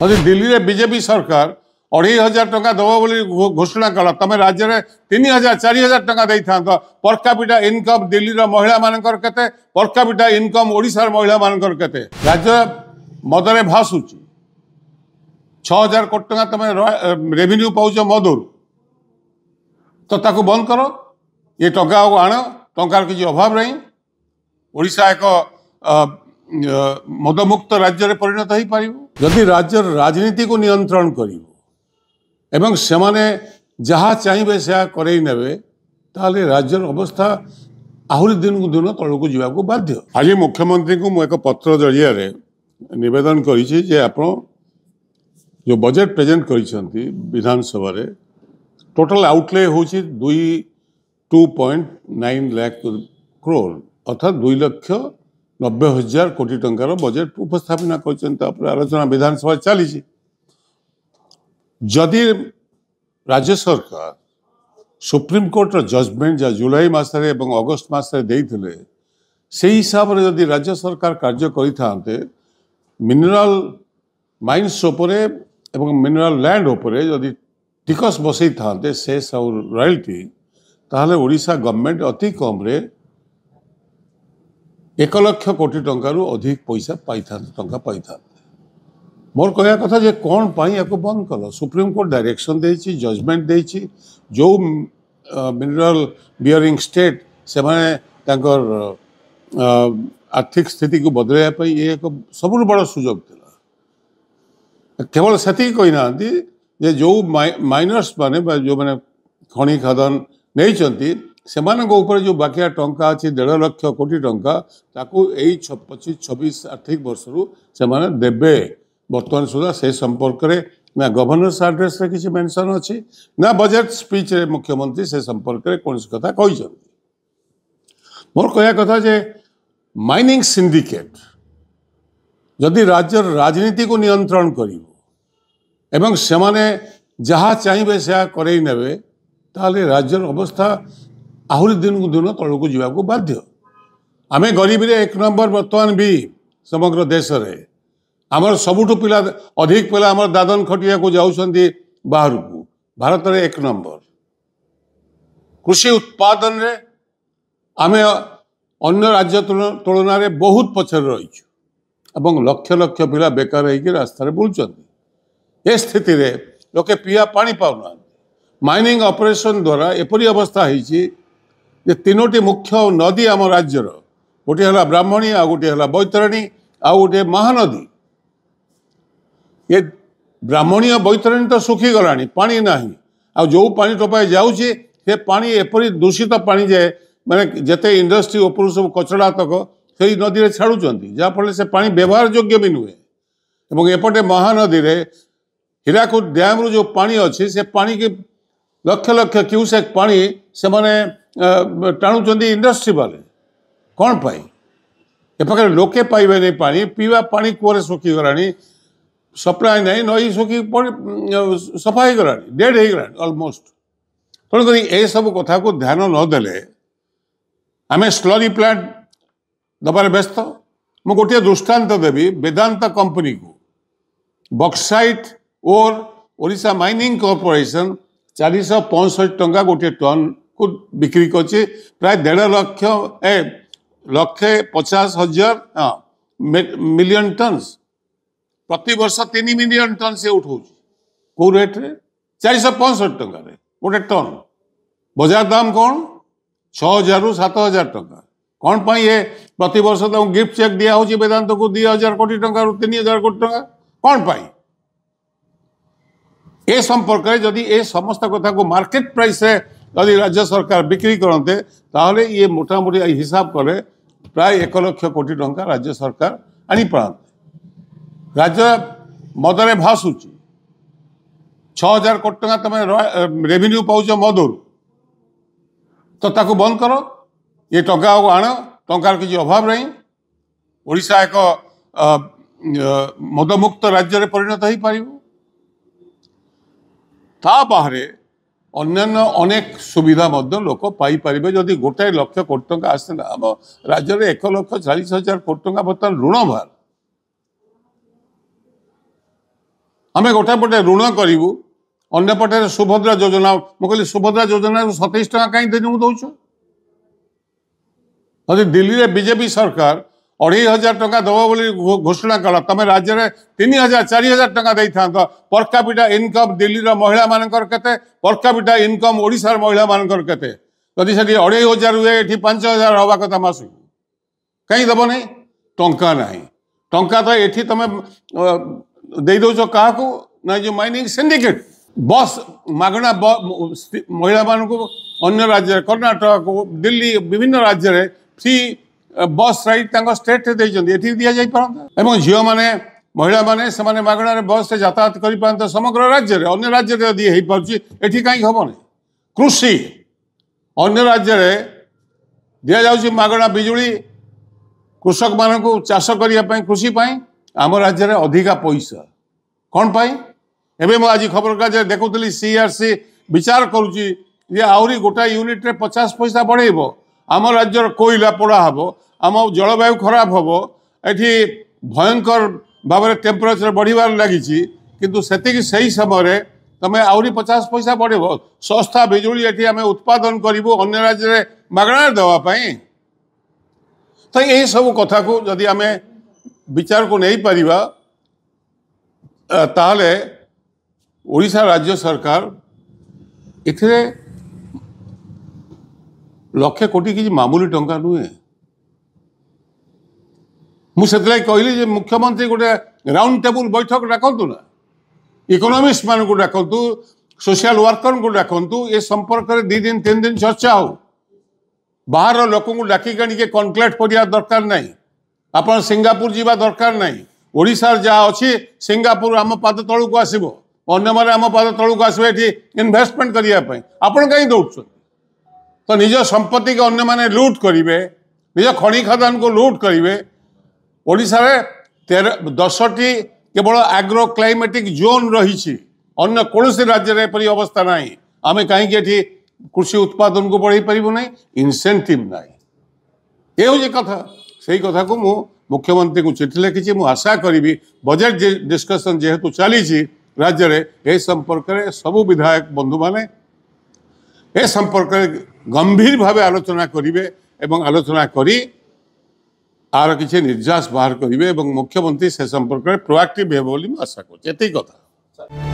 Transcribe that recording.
ଯଦି ଦିଲ୍ଲୀରେ ବିଜେପି ସରକାର 2,500 ଟଙ୍କା ଦେବ ବୋଲି ଘୋଷଣା କଲା, ତମେ ରାଜ୍ୟରେ 3,000 4,000 ଟଙ୍କା ଦେଇଥାନ୍ତ। ପର କ୍ୟାପିଟା ଇନକମ୍ ଦିଲ୍ଲୀର ମହିଳାମାନଙ୍କର କେତେ, ପର କ୍ୟାପିଟା ଇନକମ୍ ଓଡ଼ିଶାର ମହିଳାମାନଙ୍କର କେତେ? ରାଜ୍ୟ ମଦରେ ଭାସୁଛି। 6,000 କୋଟି ଟଙ୍କା ତମେ ରେଭିନ୍ୟୁ ପାଉଛ ମଦରୁ, ତ ତାକୁ ବନ୍ଦ କର। ଏ ଟଙ୍କା ଆଣ, ଟଙ୍କାର କିଛି ଅଭାବ ନାହିଁ। ଓଡ଼ିଶା ଏକ ମଦମୁକ୍ତ ରାଜ୍ୟରେ ପରିଣତ ହୋଇପାରିବ ଯଦି ରାଜ୍ୟର ରାଜନୀତିକୁ ନିୟନ୍ତ୍ରଣ କରିବ ଏବଂ ସେମାନେ ଯାହା ଚାହିଁବେ ସେହା କରେଇ ନେବେ, ତାହେଲେ ରାଜ୍ୟର ଅବସ୍ଥା ଆହୁରି ଦିନକୁ ଦିନ ତଳକୁ ଯିବାକୁ ବାଧ୍ୟ। ଆଜି ମୁଖ୍ୟମନ୍ତ୍ରୀଙ୍କୁ ମୁଁ ଏକ ପତ୍ର ଜରିଆରେ ନିବେଦନ କରିଛି ଯେ ଆପଣ ଯେଉଁ ବଜେଟ୍ ପ୍ରେଜେଣ୍ଟ କରିଛନ୍ତି ବିଧାନସଭାରେ, ଟୋଟାଲ ଆଉଟଲେ ହେଉଛି 2.9 ଲାख crore, ଅର୍ଥାତ୍ 2,90,000 କୋଟି ଟଙ୍କାର ବଜେଟ୍ ଉପସ୍ଥାପନ କରିଛନ୍ତି। ତାପରେ ଆଲୋଚନା ବିଧାନସଭା ଚାଲିଛି। ଯଦି ରାଜ୍ୟ ସରକାର ସୁପ୍ରିମକୋର୍ଟର ଜଜମେଣ୍ଟ ଯାହା ଜୁଲାଇ ମାସରେ ଏବଂ ଅଗଷ୍ଟ ମାସରେ ଦେଇଥିଲେ, ସେହି ହିସାବରେ ଯଦି ରାଜ୍ୟ ସରକାର କାର୍ଯ୍ୟ କରିଥାନ୍ତେ, ମିନେରାଲ ମାଇନ୍ସ ଉପରେ ଏବଂ ମିନେରାଲ ଲ୍ୟାଣ୍ଡ ଉପରେ ଯଦି ଟିକସ ବସେଇଥାନ୍ତେ ସେସ୍ ଆଉ ରୟାଲ୍ଟି, ତାହେଲେ ଓଡ଼ିଶା ଗଭର୍ଣ୍ଣମେଣ୍ଟ ଅତି କମ୍ରେ 1 ଲକ୍ଷ କୋଟି ଟଙ୍କାରୁ ଅଧିକ ପଇସା ପାଇଥାନ୍ତେ। ମୋର କହିବା କଥା ଯେ କ'ଣ ପାଇଁ ୟାକୁ ବନ୍ଦ କଲ? ସୁପ୍ରିମକୋର୍ଟ ଡାଇରେକ୍ସନ ଦେଇଛି, ଜଜମେଣ୍ଟ ଦେଇଛି। ଯେଉଁ ମିନେରାଲ ବିୟରିଂ ଷ୍ଟେଟ୍ ସେମାନେ ତାଙ୍କର ଆର୍ଥିକ ସ୍ଥିତିକୁ ବଦଳାଇବା ପାଇଁ ଏ ଏକ ସବୁଠୁ ବଡ଼ ସୁଯୋଗ ଥିଲା। କେବଳ ସେତିକି କହିନାହାନ୍ତି ଯେ ଯେଉଁ ମାଇନର୍ସ ମାନେ ବା ଯେଉଁମାନେ ଖଣି ଖାଦାନ ନେଇଛନ୍ତି ସେମାନଙ୍କ ଉପରେ ଯେଉଁ ବାକିଆ ଟଙ୍କା ଅଛି 1.5 ଲକ୍ଷ କୋଟି ଟଙ୍କା, ତାକୁ ଏଇ 25-26 ଆର୍ଥିକ ବର୍ଷରୁ ସେମାନେ ଦେବେ। ବର୍ତ୍ତମାନ ସୁଦ୍ଧା ସେ ସମ୍ପର୍କରେ ନା ଗଭର୍ଣ୍ଣର୍ସ ଆଡ୍ରେସରେ କିଛି ମେନସନ୍ ଅଛି, ନା ବଜେଟ୍ ସ୍ପିଚ୍ରେ ମୁଖ୍ୟମନ୍ତ୍ରୀ ସେ ସମ୍ପର୍କରେ କୌଣସି କଥା କହିଛନ୍ତି। ମୋର କହିବା କଥା ଯେ ମାଇନିଂ ସିଣ୍ଡିକେଟ୍ ଯଦି ରାଜ୍ୟର ରାଜନୀତିକୁ ନିୟନ୍ତ୍ରଣ କରିବ ଏବଂ ସେମାନେ ଯାହା ଚାହିଁବେ ସେହା କରେଇ ନେବେ, ତାହେଲେ ରାଜ୍ୟର ଅବସ୍ଥା ଆହୁରି ଦିନକୁ ଦିନ ତଳକୁ ଯିବାକୁ ବାଧ୍ୟ। ଆମେ ଗରିବୀରେ 1 ନମ୍ବର ବର୍ତ୍ତମାନ ବି ସମଗ୍ର ଦେଶରେ। ଆମର ସବୁଠୁ ଅଧିକ ପିଲା ଆମର ଦାଦନ ଖଟିବାକୁ ଯାଉଛନ୍ତି ବାହାରକୁ। ଭାରତରେ 1 ନମ୍ବର। କୃଷି ଉତ୍ପାଦନରେ ଆମେ ଅନ୍ୟ ରାଜ୍ୟ ତୁଳନାରେ ବହୁତ ପଛରେ ରହିଛୁ ଏବଂ ଲକ୍ଷ ଲକ୍ଷ ପିଲା ବେକାର ହେଇକି ରାସ୍ତାରେ ବୁଲୁଛନ୍ତି। ଏ ସ୍ଥିତିରେ ଲୋକେ ପିଇବା ପାଣି ପାଉନାହାନ୍ତି। ମାଇନିଂ ଅପରେସନ ଦ୍ୱାରା ଏପରି ଅବସ୍ଥା ହେଇଛି ଯେ 3ଟି ମୁଖ୍ୟ ନଦୀ ଆମ ରାଜ୍ୟର, ଗୋଟିଏ ହେଲା ବ୍ରାହ୍ମଣୀ, ଆଉ ଗୋଟିଏ ହେଲା ବୈତରଣୀ, ଆଉ ଗୋଟିଏ ମହାନଦୀ। ଏ ବ୍ରାହ୍ମଣୀ ଆଉ ବୈତରଣୀ ତ ଶୁଖିଗଲାଣି, ପାଣି ନାହିଁ। ଆଉ ଯେଉଁ ପାଣି ଟୋପାଏ ଯାଉଛି ସେ ପାଣି ଏପରି ଦୂଷିତ ପାଣି ଯେ ମାନେ ଯେତେ ଇଣ୍ଡଷ୍ଟ୍ରି ଉପରୁ ସବୁ କଚଡ଼ା ତକ ସେଇ ନଦୀରେ ଛାଡ଼ୁଛନ୍ତି, ଯାହାଫଳରେ ସେ ପାଣି ବ୍ୟବହାର ଯୋଗ୍ୟ ବି ନୁହେଁ। ଏବଂ ଏପଟେ ମହାନଦୀରେ ହୀରାକୁଦ ଡ୍ୟାମ୍ରୁ ଯେଉଁ ପାଣି ଅଛି ସେ ପାଣିକି ଲକ୍ଷ ଲକ୍ଷ କ୍ୟୁସେକ୍ ପାଣି ସେମାନେ ଟାଣୁଛନ୍ତି ଇଣ୍ଡଷ୍ଟ୍ରି ବାଲେ। କ'ଣ ପାଇଁ? ଏ ପାଖରେ ଲୋକେ ପାଇବେନି ପାଣି, ପିଇବା ପାଣି କୂଅରେ ଶୁଖିଗଲାଣି, ସପ୍ଲାଏ ନାହିଁ, ନଈ ଶୁଖି ସଫା ହେଇଗଲାଣି, ଡେଡ୍ ହେଇଗଲାଣି ଅଲମୋଷ୍ଟ। ତେଣୁକରି ଏସବୁ କଥାକୁ ଧ୍ୟାନ ନଦେଲେ ଆମେ ସ୍ଲରି ପ୍ଲାଣ୍ଟ ଦେବାରେ ବ୍ୟସ୍ତ। ମୁଁ ଗୋଟିଏ ଦୃଷ୍ଟାନ୍ତ ଦେବି ବେଦାନ୍ତ କମ୍ପାନୀକୁ। Bauxite ore Odisha mining corporation 465 ଟଙ୍କା ଗୋଟିଏ ଟନ୍କୁ ବିକ୍ରି କରୁଛି। ପ୍ରାୟ 1,50,000 ମିଲିୟନ ଟନ୍ସ। ପ୍ରତିବର୍ଷ 3 ମିଲିୟନ ଟନ୍ ସେ ଉଠଉଛି। କେଉଁ ରେଟ୍ରେ? 465 ଟଙ୍କାରେ ଗୋଟେ ଟନ୍। ବଜାର ଦାମ କ'ଣ? 6,000ରୁ 7,000 ଟଙ୍କା। କ'ଣ ପାଇଁ ଏ ପ୍ରତିବର୍ଷ ତାଙ୍କୁ ଗିଫ୍ଟ ଚେକ୍ ଦିଆହେଉଛି ବେଦାନ୍ତକୁ 2,000 କୋଟି ଟଙ୍କାରୁ 3,000 କୋଟି ଟଙ୍କା? କ'ଣ ପାଇଁ? ଏ ସମ୍ପର୍କରେ ଯଦି ଏ ସମସ୍ତ କଥାକୁ ମାର୍କେଟ ପ୍ରାଇସ୍ରେ ଯଦି ରାଜ୍ୟ ସରକାର ବିକ୍ରି କରନ୍ତେ, ତାହେଲେ ଇଏ ମୋଟାମୋଟି ହିସାବ କଲେ ପ୍ରାୟ 1 ଲକ୍ଷ କୋଟି ଟଙ୍କା ରାଜ୍ୟ ସରକାର ଆଣିପାରନ୍ତେ। ରାଜ୍ୟ ମଦରେ ଭାସୁଛି। 6,000 କୋଟି ଟଙ୍କା ତମେ ରେଭିନ୍ୟୁ ପାଉଛ ମଦରୁ, ତ ତାକୁ ବନ୍ଦ କର। ଏ ଟଙ୍କା ଆଣ, ଟଙ୍କାର କିଛି ଅଭାବ ନାହିଁ। ଓଡ଼ିଶା ଏକ ମଦମୁକ୍ତ ରାଜ୍ୟରେ ପରିଣତ ହୋଇପାରିବ। ତା ବାହାରେ ଅନ୍ୟାନ୍ୟ ଅନେକ ସୁବିଧା ମଧ୍ୟ ଲୋକ ପାଇପାରିବେ ଯଦି 1 ଲକ୍ଷ କୋଟି ଟଙ୍କା ଆସିଲା। ଆମ ରାଜ୍ୟରେ 1,40,000 କୋଟି ଟଙ୍କା ବର୍ତ୍ତମାନ ଋଣ ଭାର। आम गोटे पटे ऋण करूँ अन्न पटे सुभद्रा योजना मुझे सुभद्रा योजना 27 टका कहीं दिन दौचु यदि दिल्ली में बीजेपी सरकार 2500 टका दब बोली घोषणा कला तुम राज्य में 3000 4000 टका दे था पर कैपिटा इनकम दिल्ली महिला मानकर केते पर कैपिटा इनकम ओडिशा महिला मानकर केते यदि से 2500 हुए ये 5000 हवा कथा मासु कहीं दब नहीं टंका नहीं टंका तो ये तुम दे दौच क्या ना जो माइनिंग सिंडिकेट बस मागणा महिला मान को अन्य राज्य कर्णाटक दिल्ली विभिन्न राज्य में फ्री बस राइड स्टेट दे दि जाता झील मैंने महिला मैंने से मागणार बस से यातायात कर समग्र राज्य में अन्य राज्य में यदि हो पार्टी कहीं हम कृषि अन्य राज्य में दि जाऊँगी मागणा बिजुली कृषक मान को चाष करने कृषि आम राज्य में अधिका पैसा कौन पाई एवं मुझे आज खबर कागज देखुली सीआरसी विचार करुच्ची आहरी गोटा यूनिट रे 50 पैसा बढ़ेब आम राज्यर कोयला पोड़ा हम आम जलवायु खराब हम ये भयंकर भाव में टेम्परेचर बढ़िबार लगी किंतु से समय तुम आहरी 50 पैसा बढ़ेब सस्ता बिजुली ये आम उत्पादन करूँ अन्य राज्य में मागणार देवाई तो यही सब कथा को जदि आम विचार को नहीं पारिबा ताहले ओडिशा राज्य सरकार इथिरे लक्षे कोटी किसी मामूली टंका नुहे मुझे कहली मुख्यमंत्री गोटे राउंड टेबुल बैठक डाकतु ना इकोनॉमिस्ट मान को डाकतु सोशल वर्कर को डाकतु ए संपर्क में 2 दिन 3 दिन चर्चा हो बाहर लोक डाकिक कनक्लेट करिया दरकार नहीं आपन सिंगापुर जीवा दरकार नहीं ओडिशा जहाँ अच्छी सिंगापुर आम पाद तलू को आसब अन्य मैंने आम पाद तलू को आसवे इन्वेस्टमेंट करने आपड़ कहीं दौड़ तो निज संपत्ति को अन्य मैंने लूट करेंगे निज खनि खदान को लूट करेंगे ओडिशा रे 10टी केवल एग्रो क्लाइमेटिक जोन रही अन्य कौन राज्य में एपरी अवस्था ना आम कहीं कृषि उत्पादन को बढ़ई पारू ना इनसेंटिव ना ये हूँ कथा से कथा को मु मुख्यमंत्री को चिठी लिखी मुझे आशा करी बजेट डिस्कशन जेहेतु चली राज्य में ए संपर्क में सबू विधायक बंधु माने ए संपर्क में गंभीर भाव आलोचना करेंगे एवं आलोचना करी आर किसी निर्यास बाहर करेंगे मुख्यमंत्री से संपर्क में प्रोएक्टिव हे बोली आशा कर कथा।